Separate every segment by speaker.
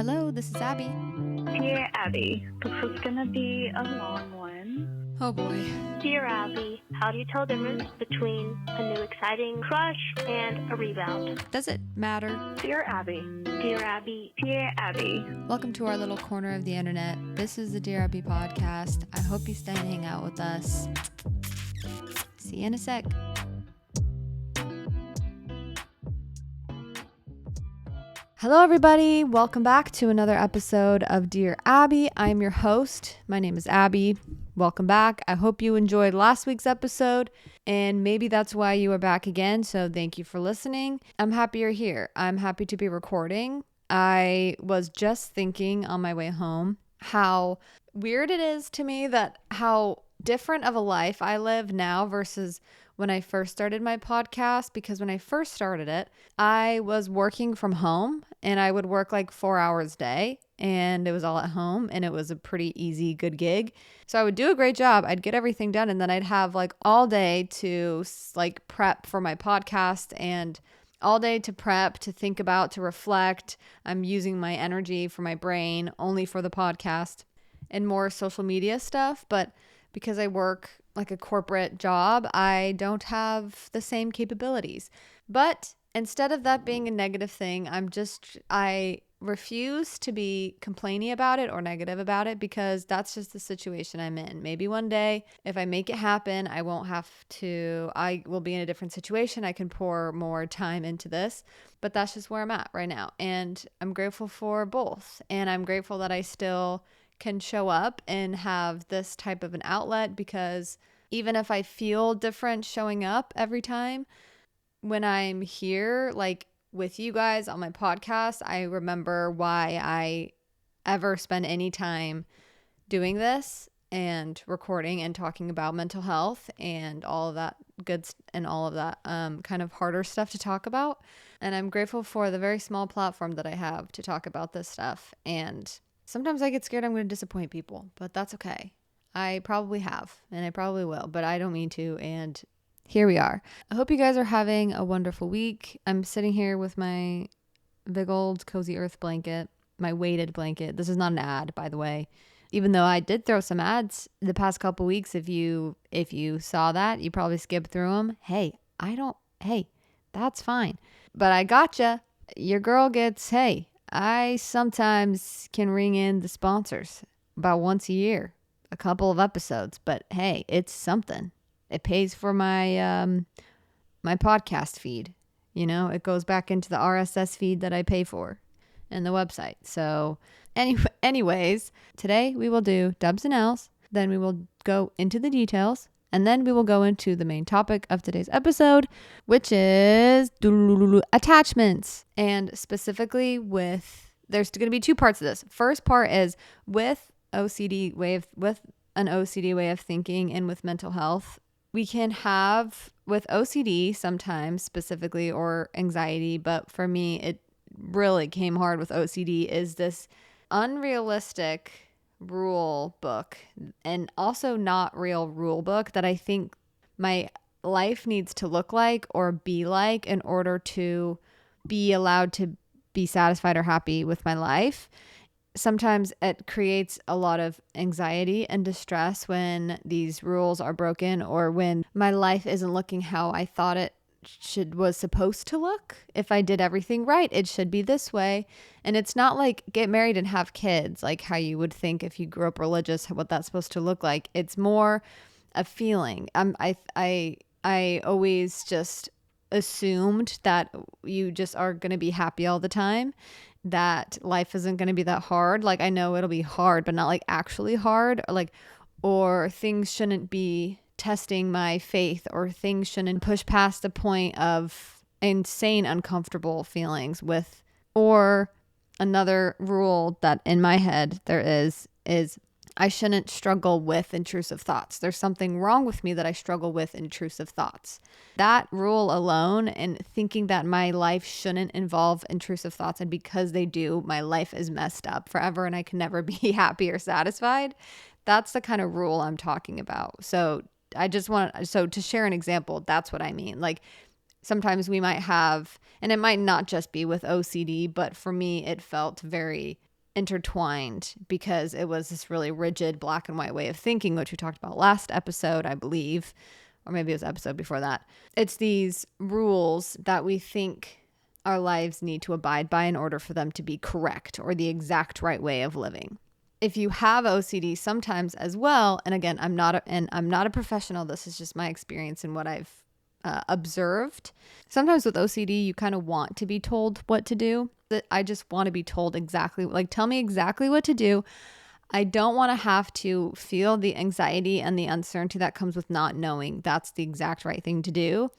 Speaker 1: Hello, this is Abby.
Speaker 2: Dear Abby, this is gonna be a long one.
Speaker 1: Oh boy.
Speaker 3: Dear Abby, how do you tell the difference between a new exciting crush and a rebound?
Speaker 1: Does it matter?
Speaker 2: Dear Abby.
Speaker 3: Dear Abby.
Speaker 2: Dear Abby.
Speaker 1: Welcome to our little corner of the internet. This is the Dear Abby podcast. I hope you stay and hang out with us. See you in a sec. Hello, everybody. Welcome back to another episode of Dear Abby. I'm your host. My name is Abby. Welcome back. I hope you enjoyed last week's episode, and maybe that's why you are back again. So thank you for listening. I'm happy you're here. I'm happy to be recording. I was just thinking on my way home how weird it is to me that how different of a life I live now versus when I first started my podcast, because when I first started it, I was working from home and I would work like 4 hours a day and it was all at home and it was a pretty easy, good gig. So I would do a great job. I'd get everything done and then I'd have like all day to like prep for my podcast and all day to prep, to think about, to reflect. I'm using my energy for my brain only for the podcast and more social media stuff. But because I work like a corporate job, I don't have the same capabilities. But instead of that being a negative thing, I refuse to be complaining about it or negative about it because that's just the situation I'm in. Maybe one day, if I make it happen, I will be in a different situation. I can pour more time into this, but that's just where I'm at right now. And I'm grateful for both. And I'm grateful that I still can show up and have this type of an outlet, because even if I feel different showing up every time, when I'm here, like with you guys on my podcast, I remember why I ever spend any time doing this and recording and talking about mental health and all of that kind of harder stuff to talk about. And I'm grateful for the very small platform that I have to talk about this stuff. And sometimes I get scared I'm going to disappoint people, but that's okay. I probably have, and I probably will, but I don't mean to, and here we are. I hope you guys are having a wonderful week. I'm sitting here with my big old cozy earth blanket, my weighted blanket. This is not an ad, by the way, even though I did throw some ads the past couple weeks. If you saw that, you probably skipped through them. Hey, that's fine. But I gotcha. Your girl gets, I sometimes can ring in the sponsors about once a year, a couple of episodes, but hey, it's something. It pays for my my podcast feed. You know, it goes back into the RSS feed that I pay for and the website. So anyways, today we will do dubs and L's, then we will go into the details, and then we will go into the main topic of today's episode, which is attachments. And specifically there's going to be two parts of this. First part is with an OCD way of thinking and with mental health. We can have with OCD sometimes specifically, or anxiety, but for me, it really came hard with OCD, is this unrealistic rule book and also not real rule book that I think my life needs to look like or be like in order to be allowed to be satisfied or happy with my life. Sometimes it creates a lot of anxiety and distress when these rules are broken, or when my life isn't looking how I thought it was supposed to look. If I did everything right, it should be this way. And it's not like get married and have kids, like how you would think if you grew up religious, what that's supposed to look like. It's more a feeling. I always just assumed that you just are going to be happy all the time, that life isn't going to be that hard. Like, I know it'll be hard, but not like actually hard, or things shouldn't be testing my faith, or things shouldn't push past the point of insane uncomfortable feelings with. Or another rule that in my head there is I shouldn't struggle with intrusive thoughts. There's something wrong with me that I struggle with intrusive thoughts. That rule alone, and thinking that my life shouldn't involve intrusive thoughts, and because they do, my life is messed up forever and I can never be happy or satisfied. That's the kind of rule I'm talking about. So to share an example, that's what I mean. Like, sometimes we might have, and it might not just be with OCD, but for me, it felt very intertwined because it was this really rigid black and white way of thinking, which we talked about last episode, I believe, or maybe it was the episode before that. It's these rules that we think our lives need to abide by in order for them to be correct or the exact right way of living. If you have OCD sometimes as well, and again, I'm not a professional, this is just my experience and what I've observed. Sometimes with OCD, you kind of want to be told what to do. I just want to be told exactly, like, tell me exactly what to do. I don't want to have to feel the anxiety and the uncertainty that comes with not knowing that's the exact right thing to do.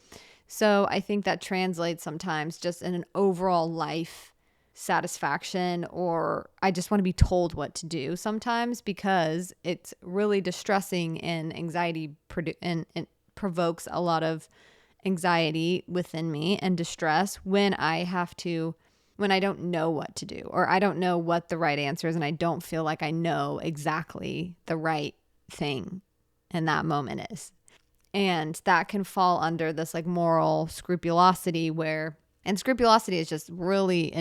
Speaker 1: So I think that translates sometimes just in an overall life satisfaction, or I just want to be told what to do sometimes because it's really distressing and anxiety and it provokes a lot of anxiety within me and distress when I don't know what to do, or I don't know what the right answer is, and I don't feel like I know exactly the right thing in that moment is. And that can fall under this like moral scrupulosity and scrupulosity is just really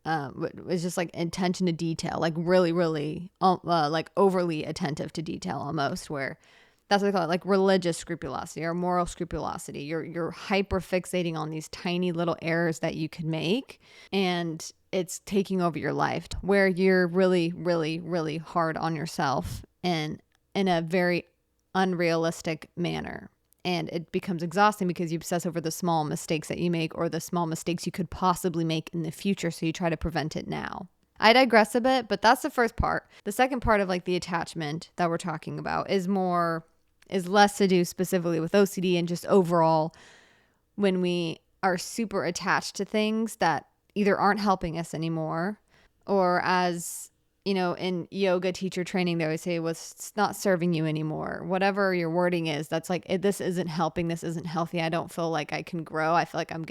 Speaker 1: it's just like attention to detail, like really, really like overly attentive to detail almost, where that's what they call it, like religious scrupulosity or moral scrupulosity. You're hyper fixating on these tiny little errors that you could make, and it's taking over your life where you're really, really, really hard on yourself and in a very unrealistic manner. And it becomes exhausting because you obsess over the small mistakes that you make or the small mistakes you could possibly make in the future. So you try to prevent it now. I digress a bit, but that's the first part. The second part of like the attachment that we're talking about is less to do specifically with OCD and just overall when we are super attached to things that either aren't helping us anymore, or as you know, in yoga teacher training, they always say, well, it's not serving you anymore. Whatever your wording is, that's like, this isn't helping. This isn't healthy. I don't feel like I can grow. I feel like I'm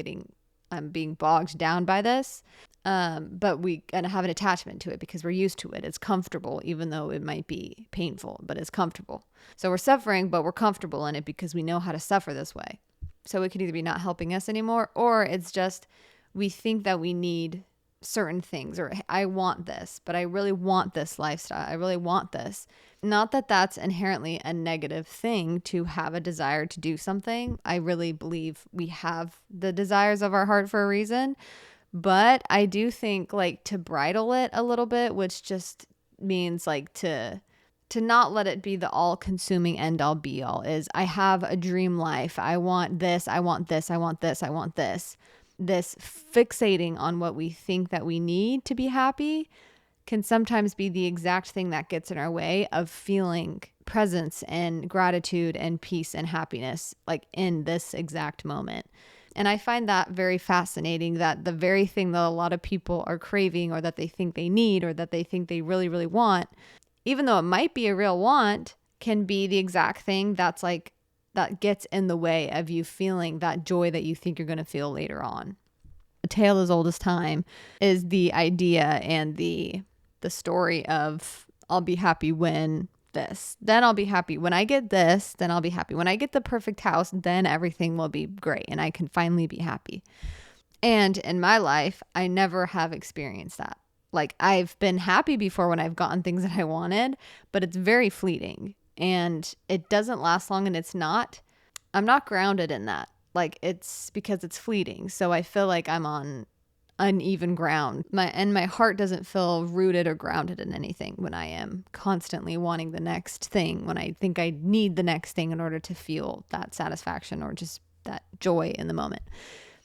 Speaker 1: being bogged down by this. But we kind of have an attachment to it because we're used to it. It's comfortable, even though it might be painful, but it's comfortable. So we're suffering, but we're comfortable in it because we know how to suffer this way. So it could either be not helping us anymore, or it's just, we think that we need certain things, or I want this, but I really want this lifestyle. I really want this. Not that that's inherently a negative thing to have a desire to do something. I really believe we have the desires of our heart for a reason, but I do think like to bridle it a little bit, which just means like to not let it be the all-consuming end-all be-all, is I have a dream life. I want this, I want this, I want this, I want this. This fixating on what we think that we need to be happy can sometimes be the exact thing that gets in our way of feeling presence and gratitude and peace and happiness, like in this exact moment. And I find that very fascinating, that the very thing that a lot of people are craving, or that they think they need, or that they think they really, really want, even though it might be a real want, can be the exact thing that's like, that gets in the way of you feeling that joy that you think you're going to feel later on. A tale as old as time is the idea and the story of, I'll be happy when this, then I'll be happy when I get this, then I'll be happy when I get the perfect house, then everything will be great and I can finally be happy. And in my life, I never have experienced that. Like, I've been happy before when I've gotten things that I wanted, but it's very fleeting. And it doesn't last long, and I'm not grounded in that. Like, it's because it's fleeting. So I feel like I'm on uneven ground. My heart doesn't feel rooted or grounded in anything when I am constantly wanting the next thing, when I think I need the next thing in order to feel that satisfaction or just that joy in the moment.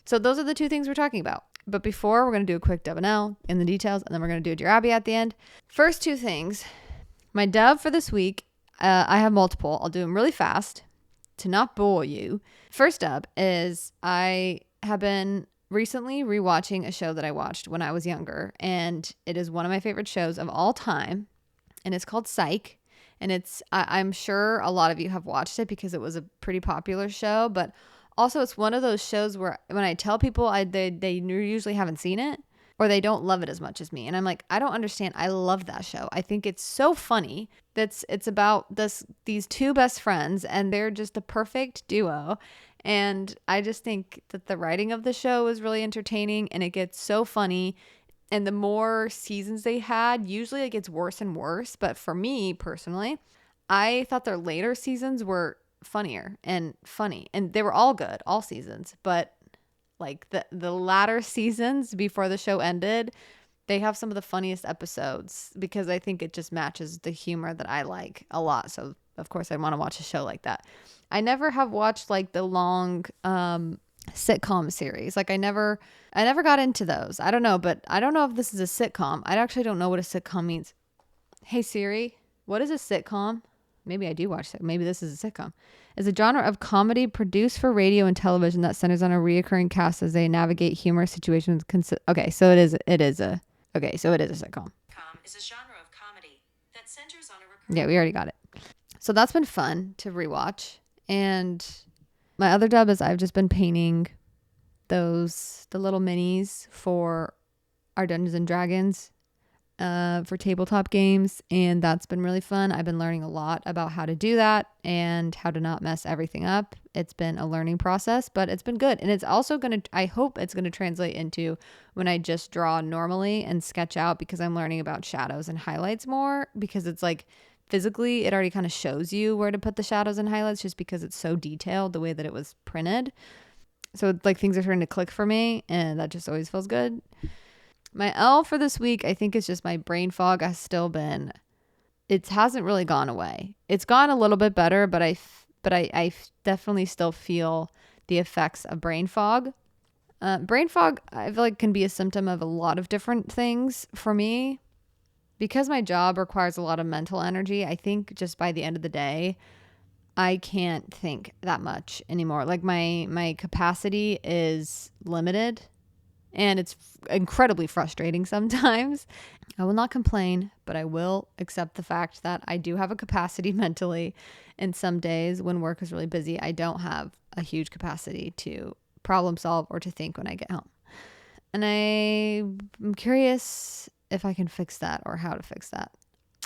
Speaker 1: So those are the two things we're talking about. But before, we're going to do a quick W&L in the details, and then we're going to do a Dear Abby at the end. First two things, my dove for this week. I have multiple. I'll do them really fast to not bore you. First up is I have been recently rewatching a show that I watched when I was younger, and it is one of my favorite shows of all time, and it's called Psych. And I'm sure a lot of you have watched it because it was a pretty popular show, but also it's one of those shows where when I tell people they usually haven't seen it, or they don't love it as much as me. And I'm like, I don't understand. I love that show. I think it's so funny. It's about these two best friends, and they're just the perfect duo. And I just think that the writing of the show is really entertaining, and it gets so funny. And the more seasons they had, usually it gets worse and worse. But for me personally, I thought their later seasons were funnier and funny. And they were all good, all seasons. But like the latter seasons before the show ended, they have some of the funniest episodes because I think it just matches the humor that I like a lot. So of course I want to watch a show like that. I never have watched like the long sitcom series. Like I never got into those. I don't know, but I don't know if this is a sitcom. I actually don't know what a sitcom means. Hey Siri, what is a sitcom? Maybe I do watch it. Maybe this is a sitcom. It's a genre of comedy produced for radio and television that centers on a reoccurring cast as they navigate humorous situations. Okay, so it is a sitcom.
Speaker 4: Is a genre of comedy that centers on a recurring.
Speaker 1: Yeah, we already got it. So that's been fun to rewatch. And my other dub is I've just been painting the little minis for our Dungeons and Dragons for tabletop games, and that's been really fun. I've been learning a lot about how to do that and how to not mess everything up. It's been a learning process, but it's been good. And it's also I hope it's going to translate into when I just draw normally and sketch out, because I'm learning about shadows and highlights more, because it's like physically it already kind of shows you where to put the shadows and highlights just because it's so detailed the way that it was printed. So like things are starting to click for me, and that just always feels good. My L for this week, I think, is just my brain fog has still been, it hasn't really gone away. It's gone a little bit better, but I definitely still feel the effects of brain fog. Brain fog, I feel like, can be a symptom of a lot of different things for me. Because my job requires a lot of mental energy, I think just by the end of the day, I can't think that much anymore. Like my capacity is limited. And it's incredibly frustrating sometimes. I will not complain, but I will accept the fact that I do have a capacity mentally. And some days when work is really busy, I don't have a huge capacity to problem solve or to think when I get home. And I'm curious if I can fix that or how to fix that.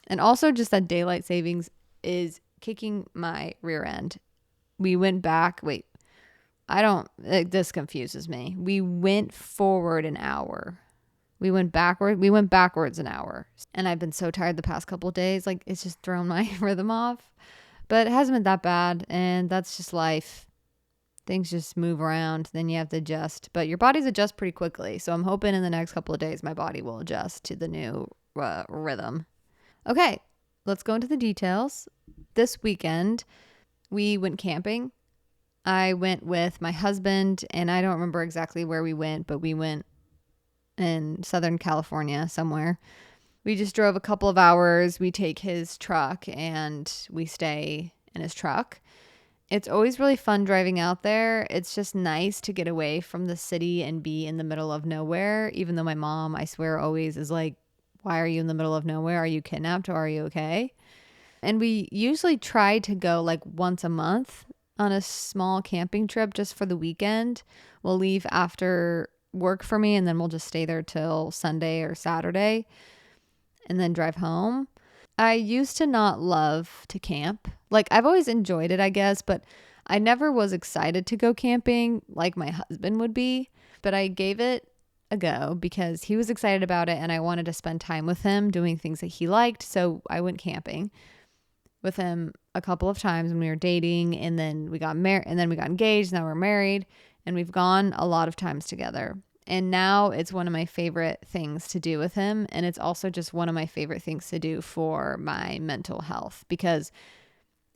Speaker 1: And also just that daylight savings is kicking my rear end. We went back. Wait. This confuses me. We went forward an hour. We went backwards an hour. And I've been so tired the past couple of days. Like, it's just thrown my rhythm off. But it hasn't been that bad. And that's just life. Things just move around. Then you have to adjust. But your bodies adjust pretty quickly. So I'm hoping in the next couple of days, my body will adjust to the new rhythm. Okay, let's go into the details. This weekend, we went camping. I went with my husband, and I don't remember exactly where we went, but we went in Southern California somewhere. We just drove a couple of hours. We take his truck and we stay in his truck. It's always really fun driving out there. It's just nice to get away from the city and be in the middle of nowhere, even though my mom, I swear, always is like, why are you in the middle of nowhere? Are you kidnapped or are you okay? And we usually try to go like once a month on a small camping trip just for the weekend. We'll leave after work for me, and then we'll just stay there till Sunday or Saturday and then drive home. I used to not love to camp. Like, I've always enjoyed it, I guess, but I never was excited to go camping like my husband would be. But I gave it a go because he was excited about it and I wanted to spend time with him doing things that he liked. So I went camping with him a couple of times when we were dating, and then we got married, and then we got engaged. Now we're married, and we've gone a lot of times together. And now it's one of my favorite things to do with him. And it's also just one of my favorite things to do for my mental health, because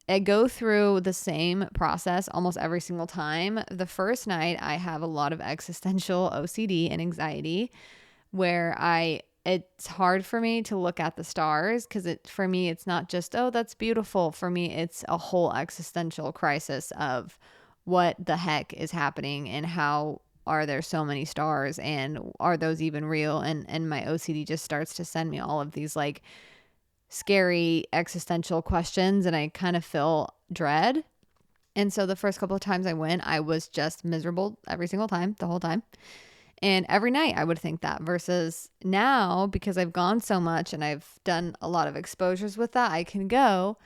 Speaker 1: I go through the same process almost every single time. The first night I have a lot of existential OCD and anxiety where it's hard for me to look at the stars, because for me, it's not just, oh, that's beautiful. For me, it's a whole existential crisis of what the heck is happening and how are there so many stars and are those even real? And my OCD just starts to send me all of these like scary existential questions, and I kind of feel dread. And so the first couple of times I went, I was just miserable every single time, the whole time. And every night I would think that, versus now, because I've gone so much and I've done a lot of exposures with that, I can go.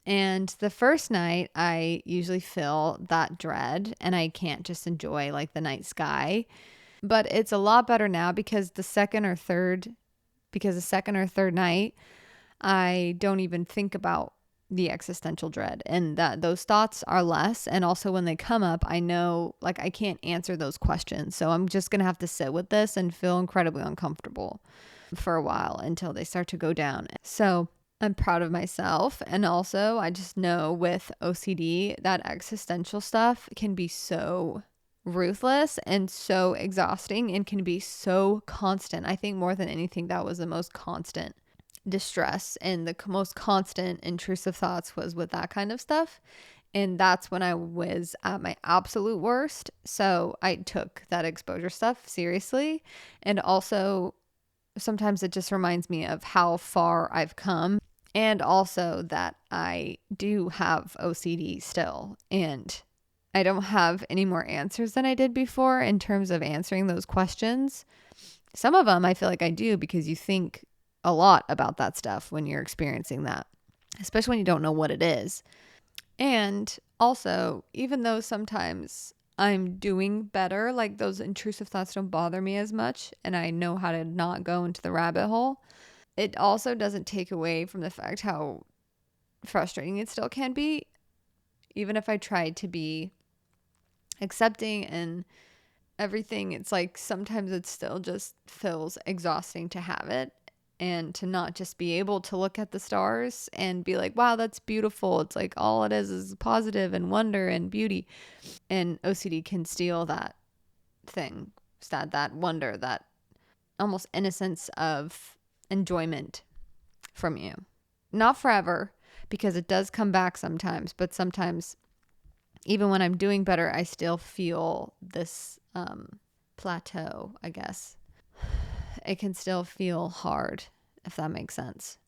Speaker 1: And the first night I usually feel that dread and I can't just enjoy like the night sky. But it's a lot better now because the second or third night, I don't even think about the existential dread, and that those thoughts are less. And also when they come up, I know like I can't answer those questions. So I'm just going to have to sit with this and feel incredibly uncomfortable for a while until they start to go down. So I'm proud of myself. And also I just know with OCD that existential stuff can be so ruthless and so exhausting and can be so constant. I think more than anything, that was the most constant distress and the most constant intrusive thoughts was with that kind of stuff. And that's when I was at my absolute worst. So I took that exposure stuff seriously. And also sometimes it just reminds me of how far I've come, and also that I do have OCD still, and I don't have any more answers than I did before in terms of answering those questions. Some of them I feel like I do because you think a lot about that stuff when you're experiencing that, especially when you don't know what it is. And also, even though sometimes I'm doing better, like those intrusive thoughts don't bother me as much and I know how to not go into the rabbit hole, it also doesn't take away from the fact how frustrating it still can be. Even if I try to be accepting and everything, it's like sometimes it still just feels exhausting to have it and to not just be able to look at the stars and be like, wow, that's beautiful. It's like all it is positive and wonder and beauty. And OCD can steal that thing, that wonder, that almost innocence of enjoyment from you. Not forever, because it does come back sometimes, but sometimes even when I'm doing better, I still feel this plateau, I guess. It can still feel hard, if that makes sense.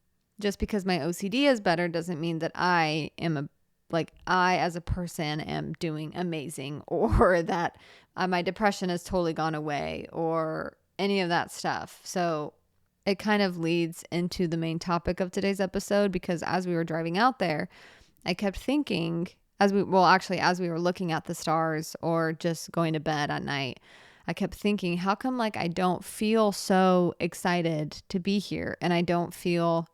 Speaker 1: Just because my OCD is better doesn't mean that I as a person am doing amazing, or that my depression has totally gone away, or any of that stuff. So it kind of leads into the main topic of today's episode, because as we were driving out there, I kept thinking, as we were looking at the stars or just going to bed at night, I kept thinking, how come like I don't feel so excited to be here, and I don't feel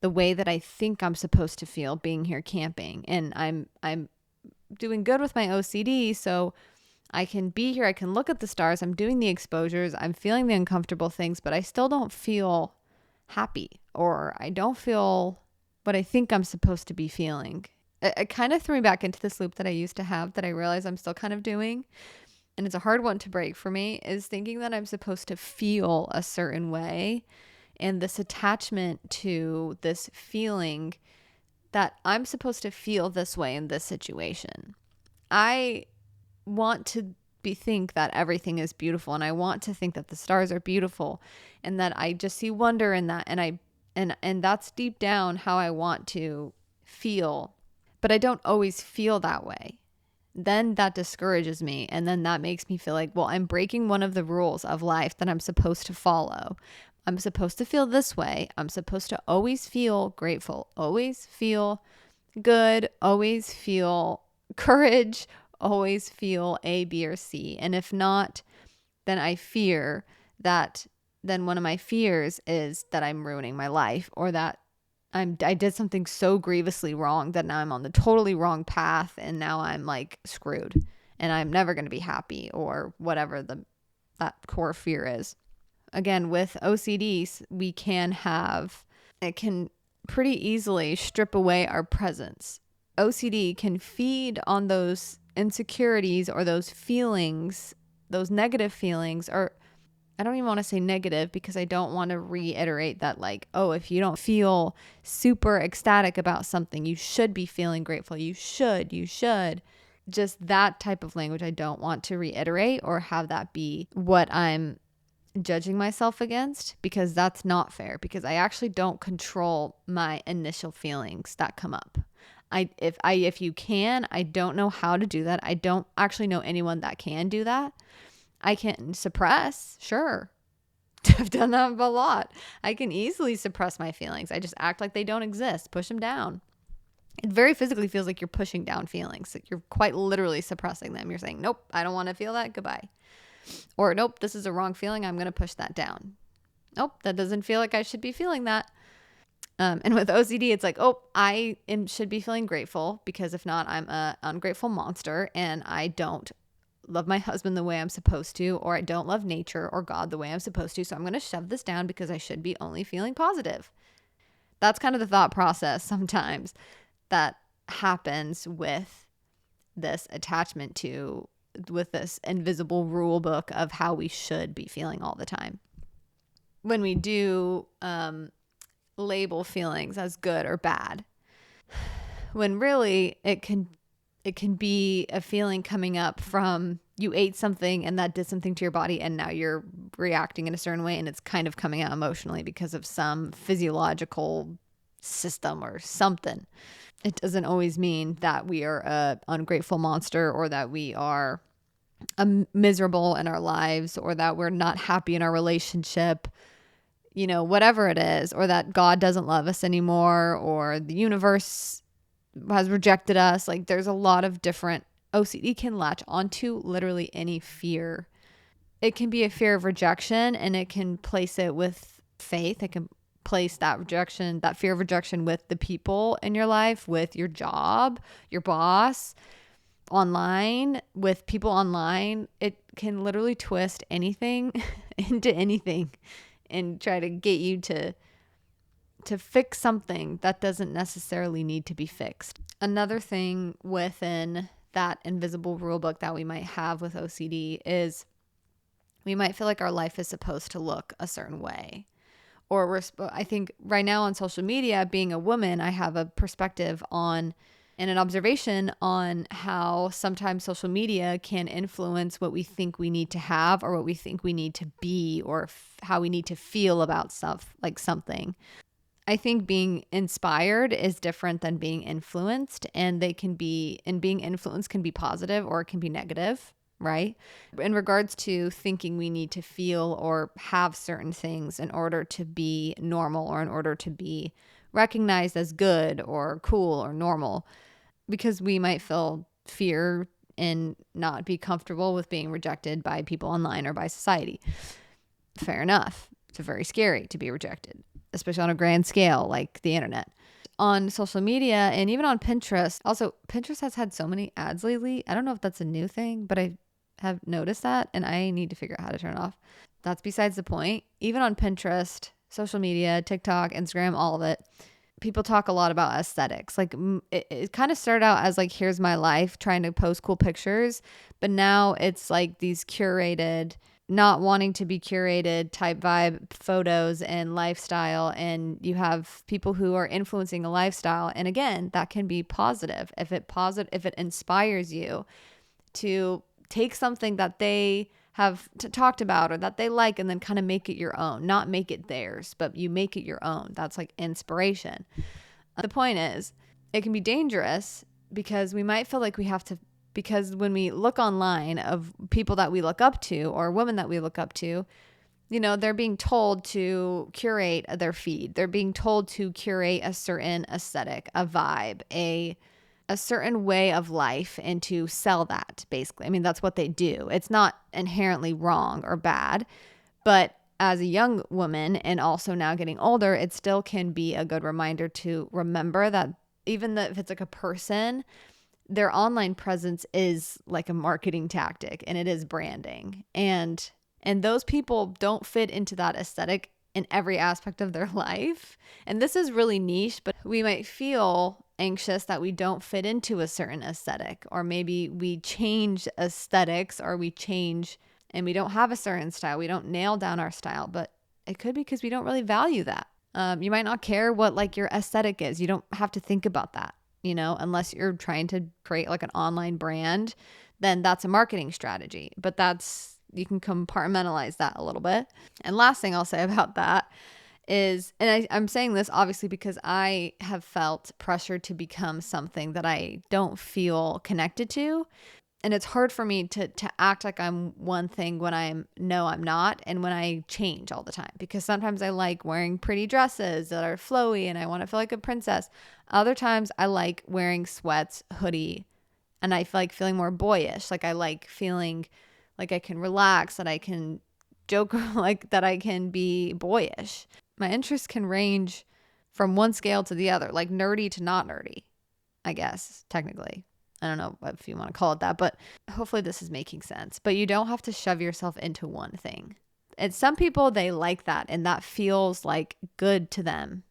Speaker 1: the way that I think I'm supposed to feel being here camping. And I'm doing good with my OCD, so I can be here, I can look at the stars, I'm doing the exposures, I'm feeling the uncomfortable things, but I still don't feel happy, or I don't feel what I think I'm supposed to be feeling. It kind of threw me back into this loop that I used to have, that I realize I'm still kind of doing. And it's a hard one to break for me, is thinking that I'm supposed to feel a certain way, and this attachment to this feeling that I'm supposed to feel this way in this situation. I want to think that everything is beautiful, and I want to think that the stars are beautiful, and that I just see wonder in that, and that's deep down how I want to feel, but I don't always feel that way. Then that discourages me, and then that makes me feel like, well, I'm breaking one of the rules of life that I'm supposed to follow. I'm supposed to feel this way. I'm supposed to always feel grateful, always feel good, always feel courage, always feel A, B, or C. And if not, then I fear that, then one of my fears is that I'm ruining my life, or that I did something so grievously wrong that now I'm on the totally wrong path, and now I'm like screwed and I'm never going to be happy, or whatever that core fear is. Again, with OCDs, it can pretty easily strip away our presence. OCD can feed on those insecurities or those feelings, those negative feelings, or I don't even want to say negative, because I don't want to reiterate that like, oh, if you don't feel super ecstatic about something, you should be feeling grateful. You should. Just that type of language I don't want to reiterate or have that be what I'm judging myself against, because that's not fair, because I actually don't control my initial feelings that come up. If you can, I don't know how to do that. I don't actually know anyone that can do that. I can suppress, sure. I've done that a lot. I can easily suppress my feelings. I just act like they don't exist, push them down. It very physically feels like you're pushing down feelings. Like you're quite literally suppressing them. You're saying, nope, I don't want to feel that. Goodbye. Or nope, this is a wrong feeling. I'm going to push that down. Nope, that doesn't feel like I should be feeling that. And with OCD, it's like, oh, should be feeling grateful, because if not, I'm an ungrateful monster and I don't love my husband the way I'm supposed to, or I don't love nature or God the way I'm supposed to. So I'm going to shove this down because I should be only feeling positive. That's kind of the thought process sometimes that happens with this attachment to, with this invisible rule book of how we should be feeling all the time. When we do label feelings as good or bad, when really it can be a feeling coming up from you ate something and that did something to your body, and now you're reacting in a certain way, and it's kind of coming out emotionally because of some physiological system or something. It doesn't always mean that we are an ungrateful monster, or that we are miserable in our lives, or that we're not happy in our relationship, whatever it is, or that God doesn't love us anymore, or the universe has rejected us. Like, there's a lot of different, OCD can latch onto literally any fear. It can be a fear of rejection, and it can place it with faith. It can place that fear of rejection with the people in your life, with your job, your boss, online, with people online. It can literally twist anything into anything and try to get you to fix something that doesn't necessarily need to be fixed. Another thing within that invisible rule book that we might have with OCD is we might feel like our life is supposed to look a certain way. Or I think right now on social media, being a woman, I have a perspective on and an observation on how sometimes social media can influence what we think we need to have, or what we think we need to be, or how we need to feel about stuff, like something. I think being inspired is different than being influenced, and being influenced can be positive or it can be negative, right? In regards to thinking we need to feel or have certain things in order to be normal, or in order to be recognized as good or cool or normal, because we might feel fear and not be comfortable with being rejected by people online or by society. Fair enough. It's very scary to be rejected, especially on a grand scale like the internet. On social media and even on Pinterest. Also, Pinterest has had so many ads lately. I don't know if that's a new thing, but I have noticed that, and I need to figure out how to turn it off. That's besides the point. Even on Pinterest, social media, TikTok, Instagram, all of it, people talk a lot about aesthetics. Like, it kind of started out as like, here's my life, trying to post cool pictures. But now it's like these curated, not wanting to be curated type vibe photos and lifestyle. And you have people who are influencing a lifestyle. And again, that can be positive. If it inspires you to take something that they have talked about or that they like, and then kind of make it your own, not make it theirs, but you make it your own. That's like inspiration. The point is, it can be dangerous because we might feel like we have to, because when we look online of people that we look up to or women that we look up to, they're being told to curate their feed. They're being told to curate a certain aesthetic, a vibe, a certain way of life, and to sell that, basically. I mean, that's what they do. It's not inherently wrong or bad, but as a young woman and also now getting older, it still can be a good reminder to remember that even if it's like a person, their online presence is like a marketing tactic, and it is branding. And those people don't fit into that aesthetic in every aspect of their life. And this is really niche, but we might feel anxious that we don't fit into a certain aesthetic, or maybe we change aesthetics, or we change and we don't have a certain style. We don't nail down our style, but it could be because we don't really value that. You might not care what like your aesthetic is. You don't have to think about that, unless you're trying to create like an online brand, then that's a marketing strategy. But you can compartmentalize that a little bit. And last thing I'll say about that is, and I'm saying this obviously because I have felt pressure to become something that I don't feel connected to. And it's hard for me to act like I'm one thing when I'm not, and when I change all the time. Because sometimes I like wearing pretty dresses that are flowy and I want to feel like a princess. Other times I like wearing sweats, hoodie, and I feel like feeling more boyish. Like I like feeling like I can relax, that I can joke, like that I can be boyish. My interests can range from one scale to the other, like nerdy to not nerdy, I guess, technically. I don't know if you want to call it that, but hopefully this is making sense. But you don't have to shove yourself into one thing. And some people, they like that, and that feels like good to them.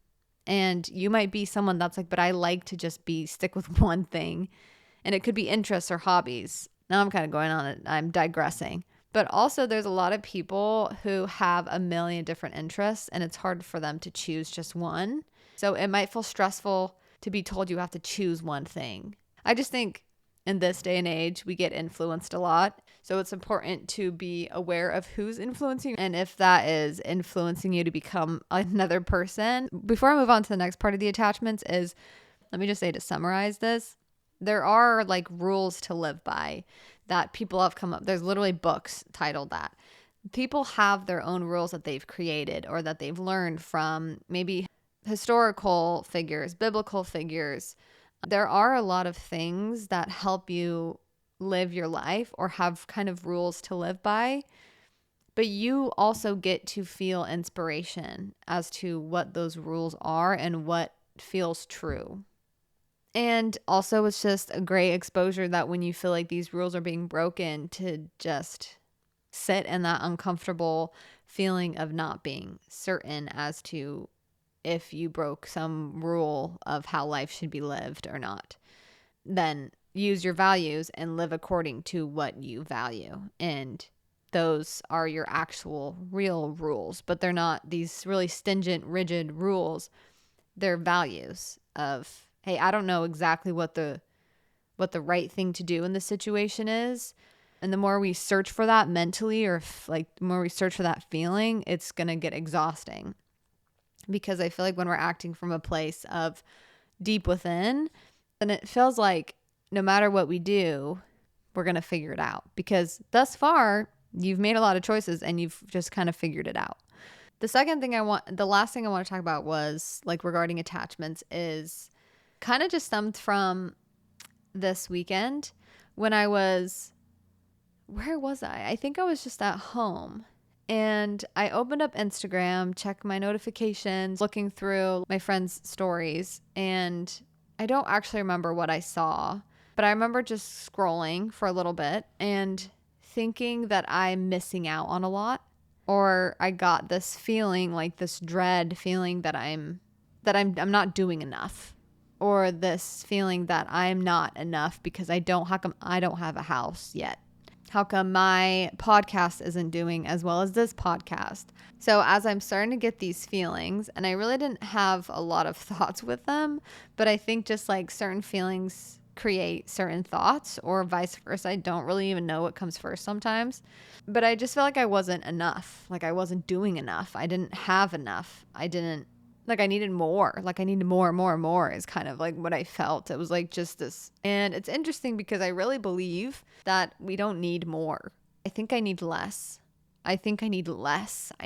Speaker 1: And you might be someone that's like, but I like to just stick with one thing. And it could be interests or hobbies. Now I'm kind of going on it. I'm digressing. But also there's a lot of people who have a million different interests, and it's hard for them to choose just one. So it might feel stressful to be told you have to choose one thing. I just think in this day and age, we get influenced a lot. So it's important to be aware of who's influencing you, and if that is influencing you to become another person. Before I move on to the next part of the attachments is, let me just say, to summarize this, there are like rules to live by that people have come up. There's literally books titled that. People have their own rules that they've created or that they've learned from maybe historical figures, biblical figures. There are a lot of things that help you live your life or have kind of rules to live by, but you also get to feel inspiration as to what those rules are and what feels true. And also, it's just a great exposure that when you feel like these rules are being broken, to just sit in that uncomfortable feeling of not being certain as to if you broke some rule of how life should be lived or not. Then use your values and live according to what you value. And those are your actual real rules, but they're not these really stringent, rigid rules. They're values of, hey, I don't know exactly what the right thing to do in this situation is. And the more we search for that mentally, or the more we search for that feeling, it's going to get exhausting. Because I feel like when we're acting from a place of deep within, then it feels like no matter what we do, we're going to figure it out. Because thus far, you've made a lot of choices and you've just kind of figured it out. The last thing I want to talk about was like regarding attachments is kind of just stemmed from this weekend when where was I? I think I was just at home. And I opened up Instagram, checked my notifications, looking through my friends' stories, and I don't actually remember what I saw, but I remember just scrolling for a little bit and thinking that I'm missing out on a lot, or I got this feeling, like this dread feeling that I'm not doing enough, or this feeling that I'm not enough because how come I don't have a house yet? How come my podcast isn't doing as well as this podcast? So as I'm starting to get these feelings, and I really didn't have a lot of thoughts with them, but I think just like certain feelings create certain thoughts, or vice versa. I don't really even know what comes first sometimes. But I just felt like I wasn't enough. Like I wasn't doing enough. I didn't have enough. I needed more. Like I needed more is kind of like what I felt. It was like just this. And it's interesting because I really believe that we don't need more. I think I need less. I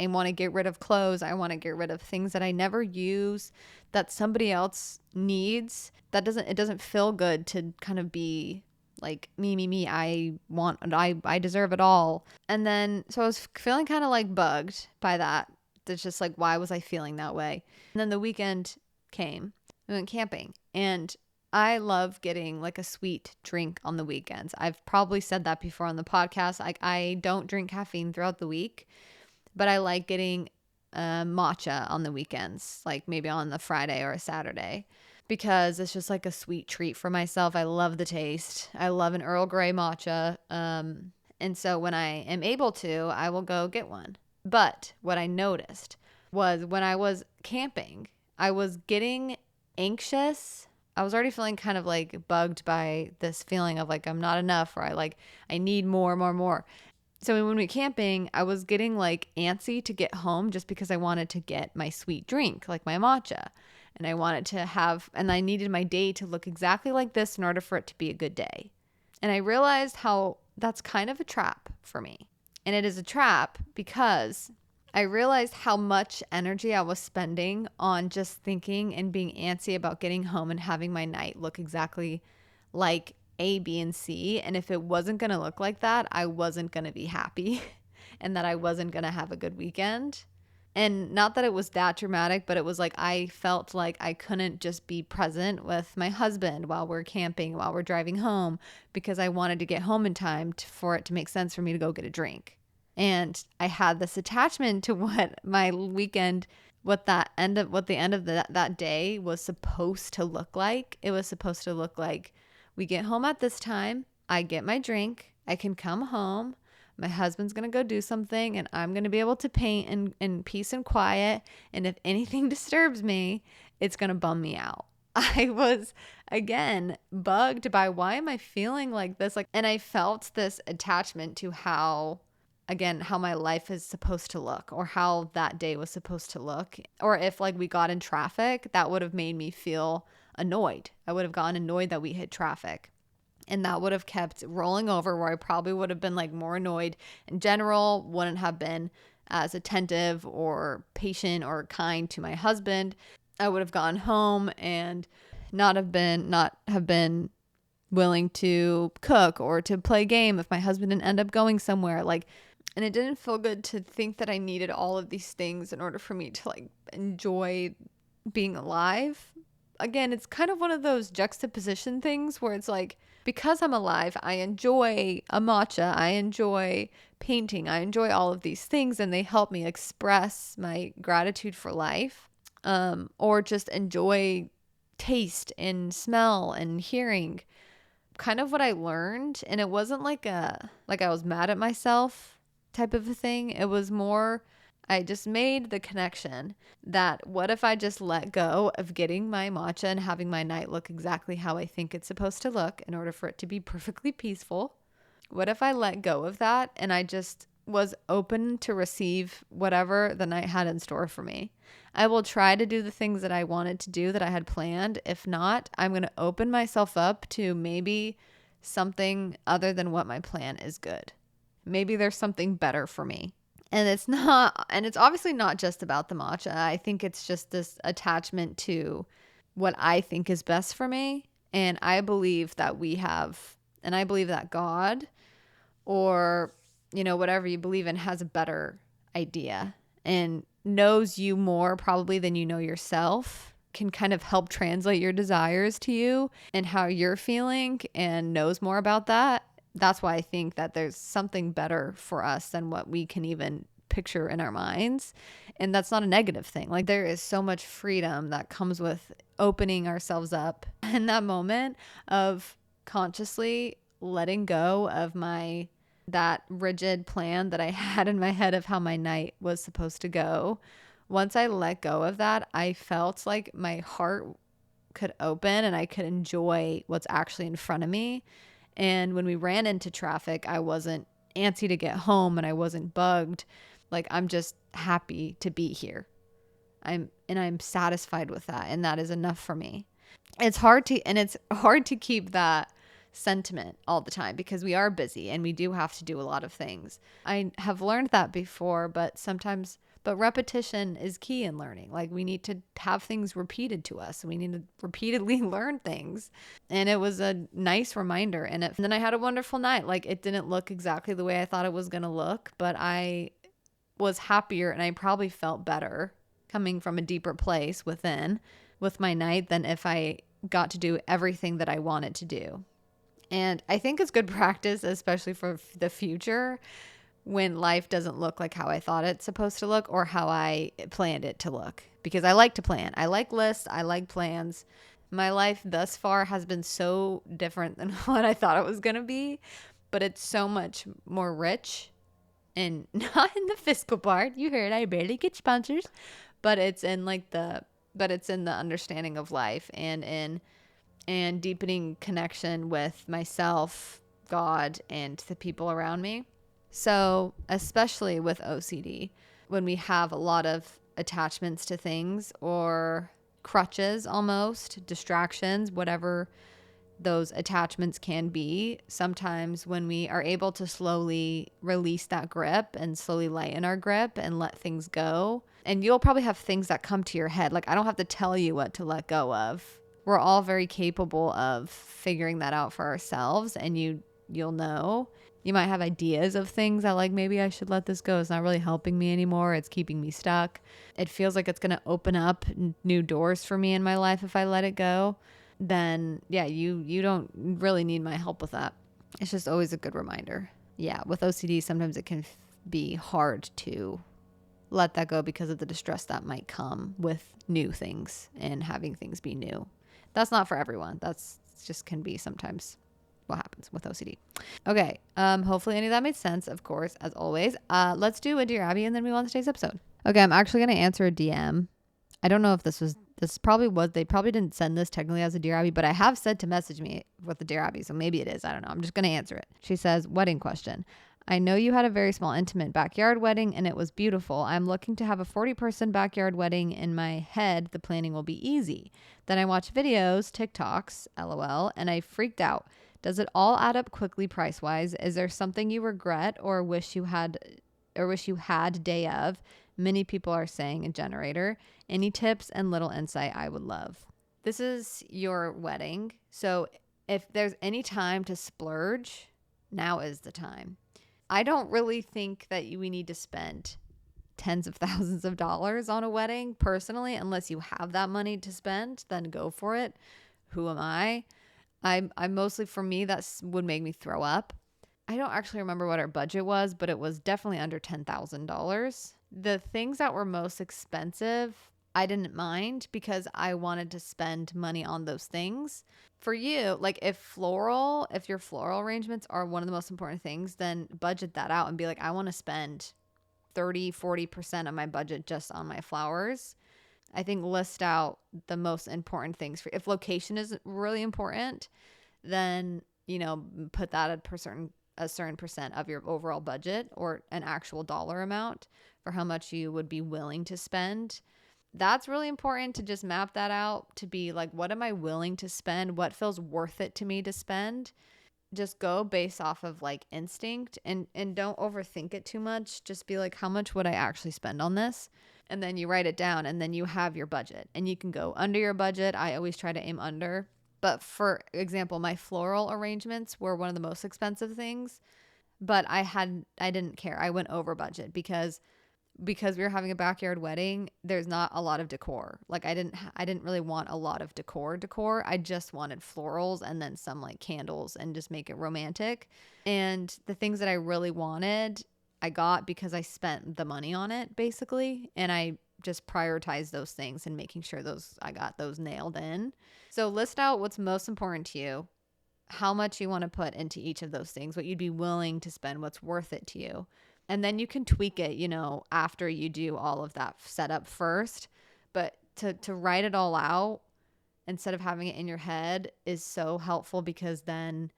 Speaker 1: want to get rid of clothes. I want to get rid of things that I never use, that somebody else needs. It doesn't feel good to kind of be like me. I deserve it all. And then, so I was feeling kind of like bugged by that. It's just like, why was I feeling that way? And then the weekend came. We went camping, and I love getting like a sweet drink on the weekends. I've probably said that before on the podcast. I don't drink caffeine throughout the week, but I like getting matcha on the weekends, like maybe on the Friday or a Saturday, because it's just like a sweet treat for myself. I love the taste. I love an Earl Grey matcha. And so when I am able to, I will go get one. But what I noticed was when I was camping, I was getting anxious. I was already feeling kind of like bugged by this feeling of like I'm not enough, or I need more. So when we went camping, I was getting like antsy to get home just because I wanted to get my sweet drink, like my matcha. And I wanted to and I needed my day to look exactly like this in order for it to be a good day. And I realized how that's kind of a trap for me. And it is a trap because I realized how much energy I was spending on just thinking and being antsy about getting home and having my night look exactly like A, B, and C. And if it wasn't going to look like that, I wasn't going to be happy and that I wasn't going to have a good weekend. And not that it was that dramatic, but it was like I felt like I couldn't just be present with my husband while we're camping, while we're driving home, because I wanted to get home in time for it to make sense for me to go get a drink. And I had this attachment to what my weekend, what the end of that day was supposed to look like. It was supposed to look like we get home at this time, I get my drink, I can come home, my husband's going to go do something, and I'm going to be able to paint in peace and quiet. And if anything disturbs me, it's going to bum me out. I was, again, bugged by why am I feeling like this? And I felt this attachment to how my life is supposed to look, or how that day was supposed to look. Or if we got in traffic, that would have made me feel annoyed. I would have gotten annoyed that we hit traffic. And that would have kept rolling over, where I probably would have been more annoyed in general, wouldn't have been as attentive or patient or kind to my husband. I would have gone home and not have been willing to cook or to play a game if my husband didn't end up going somewhere. And it didn't feel good to think that I needed all of these things in order for me to enjoy being alive. Again, it's kind of one of those juxtaposition things where it's because I'm alive, I enjoy a matcha, I enjoy painting, I enjoy all of these things, and they help me express my gratitude for life, or just enjoy taste and smell and hearing. Kind of what I learned, and it wasn't I was mad at myself type of a thing. It was more, I just made the connection that what if I just let go of getting my matcha and having my night look exactly how I think it's supposed to look in order for it to be perfectly peaceful? What if I let go of that and I just was open to receive whatever the night had in store for me? I will try to do the things that I wanted to do, that I had planned. If not, I'm going to open myself up to maybe something other than what my plan is good. Maybe there's something better for me. And it's obviously not just about the matcha. I think it's just this attachment to what I think is best for me. And I believe that I believe that God, or, whatever you believe in, has a better idea and knows you more probably than you know yourself, can kind of help translate your desires to you and how you're feeling, and knows more about that. That's why I think that there's something better for us than what we can even picture in our minds. And that's not a negative thing. There is so much freedom that comes with opening ourselves up in that moment of consciously letting go of that rigid plan that I had in my head of how my night was supposed to go. Once I let go of that, I felt like my heart could open and I could enjoy what's actually in front of me. And when we ran into traffic, I wasn't antsy to get home and I wasn't bugged. I'm just happy to be here. I'm satisfied with that, and that is enough for me. It's hard to keep that sentiment all the time because we are busy and we do have to do a lot of things. I have learned that before, but repetition is key in learning. We need to have things repeated to us. We need to repeatedly learn things. And it was a nice reminder. And then I had a wonderful night. It didn't look exactly the way I thought it was going to look, but I was happier and I probably felt better coming from a deeper place within with my night than if I got to do everything that I wanted to do. And I think it's good practice, especially for the future, when life doesn't look like how I thought it's supposed to look or how I planned it to look. Because I like to plan. I like lists. I like plans. My life thus far has been so different than what I thought it was going to be, but it's so much more rich. And not in the fiscal part. You heard I barely get sponsors, but it's in the understanding of life and deepening connection with myself, God, and the people around me. So, especially with OCD, when we have a lot of attachments to things or crutches, almost distractions, whatever those attachments can be, sometimes when we are able to slowly release that grip and slowly lighten our grip and let things go, and you'll probably have things that come to your head. I don't have to tell you what to let go of. we're all very capable of figuring that out for ourselves, and you'll know. You might have ideas of things that like maybe I should let this go. It's not really helping me anymore. It's keeping me stuck. It feels like it's going to open up new doors for me in my life if I let it go. Then yeah, you don't really need my help with that. It's just always a good reminder. Yeah, with OCD sometimes it can be hard to let that go because of the distress that might come with new things and having things be new. That's not for everyone. That's just can be sometimes what happens with OCD. Okay. Hopefully any of that made sense, of course, as always. Let's do a Dear Abby and then move on to today's episode. Okay, I'm actually going to answer a DM. I don't know if this probably was, they probably didn't send this technically as a Dear Abby, but I have said to message me with the Dear Abby, so maybe it is. I don't know. I'm just going to answer it. She says, wedding question. I know you had a very small, intimate backyard wedding and it was beautiful. I'm looking to have a 40-person backyard wedding. In my head, the planning will be easy. Then I watch videos, TikToks, LOL, and I freaked out. Does it all add up quickly price-wise? Is there something you regret or wish you had day of? Many people are saying a generator. Any tips and little insight I would love. This is your wedding. So if there's any time to splurge, now is the time. I don't really think that we need to spend tens of thousands of dollars on a wedding personally, unless you have that money to spend, then go for it. Who am I? I'm mostly, for me, that would make me throw up. I don't actually remember what our budget was, but it was definitely under $10,000. The things that were most expensive, I didn't mind because I wanted to spend money on those things. For you, like if your floral arrangements are one of the most important things, then budget that out and be like, I want to spend 30-40% of my budget just on my flowers. I think list out the most important things. If location is really important, then, put that at a certain percent of your overall budget or an actual dollar amount for how much you would be willing to spend. That's really important to just map that out, to be like, what am I willing to spend? What feels worth it to me to spend? Just go based off of like instinct and don't overthink it too much. Just be like, how much would I actually spend on this? And then you write it down and then you have your budget and you can go under your budget. I always try to aim under. But for example, my floral arrangements were one of the most expensive things, but I didn't care. I went over budget because we were having a backyard wedding. There's not a lot of decor. Like I didn't really want a lot of decor. I just wanted florals and then some like candles and just make it romantic. And the things that I really wanted, I got because I spent the money on it basically. And I just prioritized those things and making sure I got those nailed in. So list out what's most important to you, how much you want to put into each of those things, what you'd be willing to spend, what's worth it to you. And then you can tweak it, after you do all of that setup first. But to write it all out instead of having it in your head is so helpful, because then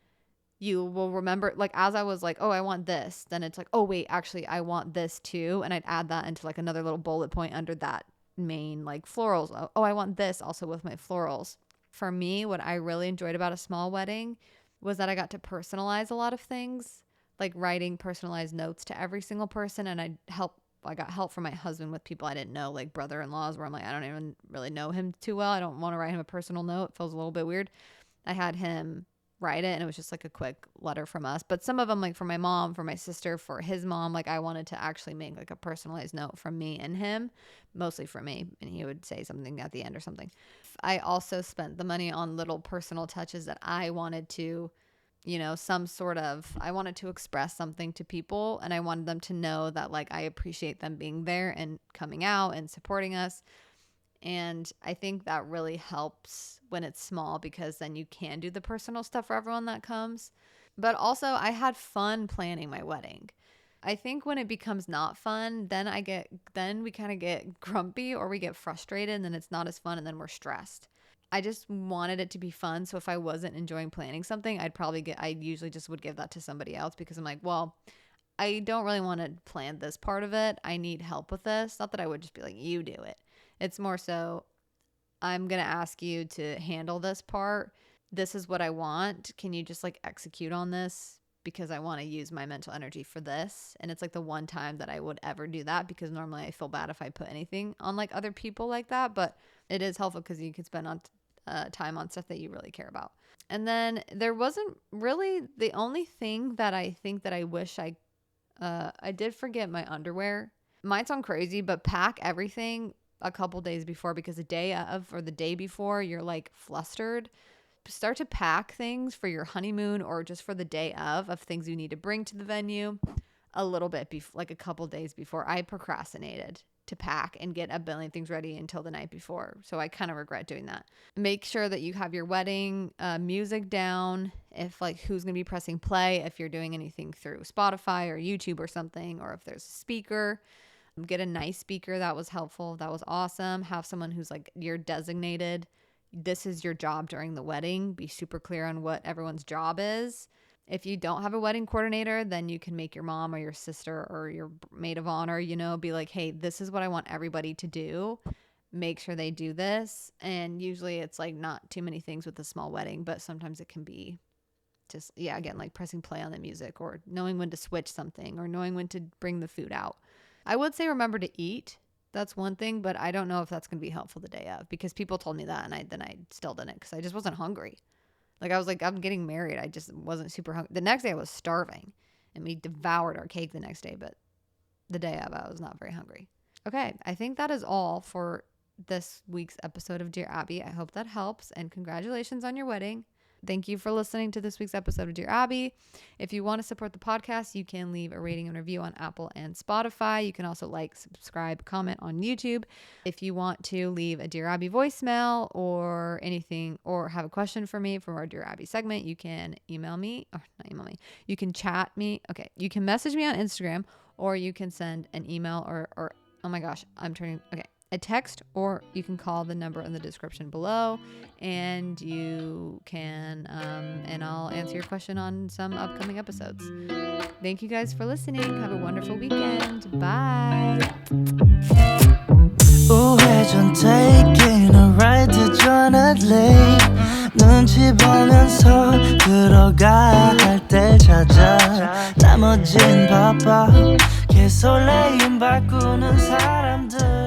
Speaker 1: you will remember, like as I was like, oh, I want this. Then it's like, oh, wait, actually, I want this too. And I'd add that into like another little bullet point under that main like florals. Oh, I want this also with my florals. For me, what I really enjoyed about a small wedding was that I got to personalize a lot of things, like writing personalized notes to every single person. And I got help from my husband with people I didn't know, like brother-in-laws, where I'm like, I don't even really know him too well. I don't want to write him a personal note. It feels a little bit weird. I had him write it and it was just like a quick letter from us. But some of them, like for my mom, for my sister, for his mom, like I wanted to actually make like a personalized note from me and him, mostly for me. And he would say something at the end or something. I also spent the money on little personal touches that I wanted to, I wanted to express something to people, and I wanted them to know that like I appreciate them being there and coming out and supporting us. And I think that really helps when it's small, because then you can do the personal stuff for everyone that comes. But also I had fun planning my wedding. I think when it becomes not fun, then we kind of get grumpy or we get frustrated, and then it's not as fun and then we're stressed. I just wanted it to be fun. So if I wasn't enjoying planning something, I usually just would give that to somebody else, because I'm like, well, I don't really want to plan this part of it. I need help with this. Not that I would just be like, you do it. It's more so, I'm going to ask you to handle this part. This is what I want. Can you just like execute on this? Because I want to use my mental energy for this. And it's like the one time that I would ever do that, because normally I feel bad if I put anything on like other people like that. But it is helpful because you can spend time on stuff that you really care about. And then there wasn't really the only thing that I think that I wish I did forget my underwear. Might sound crazy, but pack everything a couple days before, because the day of or the day before you're like flustered. Start to pack things for your honeymoon or just for the day of things you need to bring to the venue a little bit like a couple days before. I procrastinated to pack and get a billion things ready until the night before. So I kind of regret doing that. Make sure that you have your wedding music down, if like who's going to be pressing play, if you're doing anything through Spotify or YouTube or something, or if there's a speaker. Get a nice speaker. That was helpful. That was awesome. Have someone who's like your designated, this is your job during the wedding. Be super clear on what everyone's job is. If you don't have a wedding coordinator, then you can make your mom or your sister or your maid of honor, be like, hey, this is what I want everybody to do. Make sure they do this. And usually it's like not too many things with a small wedding, but sometimes it can be just, again, like pressing play on the music or knowing when to switch something or knowing when to bring the food out. I would say remember to eat. That's one thing, but I don't know if that's going to be helpful the day of, because people told me that and I still didn't, because I just wasn't hungry. Like I was like, I'm getting married. I just wasn't super hungry. The next day I was starving and we devoured our cake the next day, but the day of I was not very hungry. Okay, I think that is all for this week's episode of Dear Abby. I hope that helps, and congratulations on your wedding. Thank you for listening to this week's episode of Dear Abby. If you want to support the podcast, you can leave a rating and review on Apple and Spotify. You can also like, subscribe, comment on YouTube. If you want to leave a Dear Abby voicemail or anything, or have a question for me from our Dear Abby segment, you can email me, or not email me, you can chat me. Okay, you can message me on Instagram, or you can send an email or oh my gosh, a text, or you can call the number in the description below, and you can and I'll answer your question on some upcoming episodes. Thank you guys for listening. Have a wonderful weekend. Bye.
Speaker 5: 우회전 taking a ride to journey 눈치 보면서 들어가 할 때 찾아 나머진 바빠 개설레임 바꾸는 사람들